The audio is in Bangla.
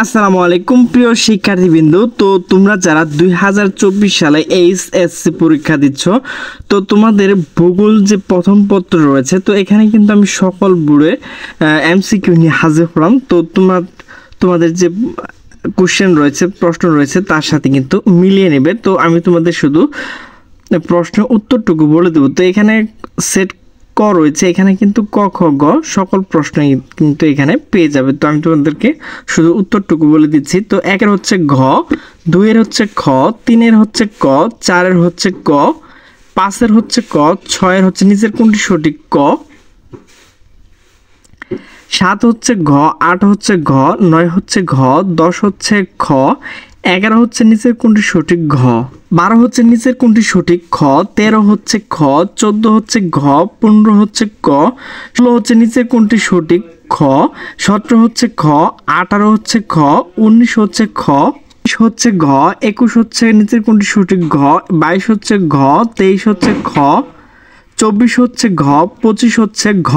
আসসালামু আলাইকুম প্রিয় শিক্ষার্থীবৃন্দ। তো তোমরা যারা 2024 সালে এইচএসসি পরীক্ষা দিচ্ছ, তো তোমাদের ভূগোল যে প্রথম পত্র রয়েছে, তো এখানে কিন্তু আমি সকল বোর্ডে এমসিকিউ নিয়ে হাজির হলাম। তো তোমাদের যে কোশ্চেন রয়েছে, প্রশ্ন রয়েছে, তার সাথে কিন্তু মিলিয়ে নেবে। তো আমি তোমাদের শুধু প্রশ্নের উত্তরটুকু বলে দেবো। তো এখানে সেট ক রয়েছে, এখানে কিন্তু ক খ গ সকল প্রশ্নই কিন্তু এখানে পেয়ে যাবে। তো আমি তোমাদেরকে শুধু উত্তরটুকু বলে দিচ্ছি। তো একের হচ্ছে ঘ, দুইয়ের হচ্ছে খ, তিনের হচ্ছে ক, চারের হচ্ছে ক, পাঁচের হচ্ছে ক, ছয়ের হচ্ছে নিচের কোনটি সঠিক ক, সাত হচ্ছে ঘ, আট হচ্ছে ঘ, নয় হচ্ছে ঘ, 10 হচ্ছে খ, 11 হচ্ছে নিচের কোনটি সঠিক ঘ, 12 হচ্ছে নিচের কোনটি সঠিক খ, 13 হচ্ছে খ, 14 হচ্ছে ঘ, 15 হচ্ছে ক, 16 হচ্ছে নিচের কোনটি সঠিক খ, 17 হচ্ছে খ, 18 হচ্ছে খ, 19 হচ্ছে খ, 20 হচ্ছে ঘ, 21 হচ্ছে নিচের কোনটি সঠিক ঘ, 22 হচ্ছে ঘ, 23 হচ্ছে খ, 24 হচ্ছে ঘ, 25 হচ্ছে ঘ।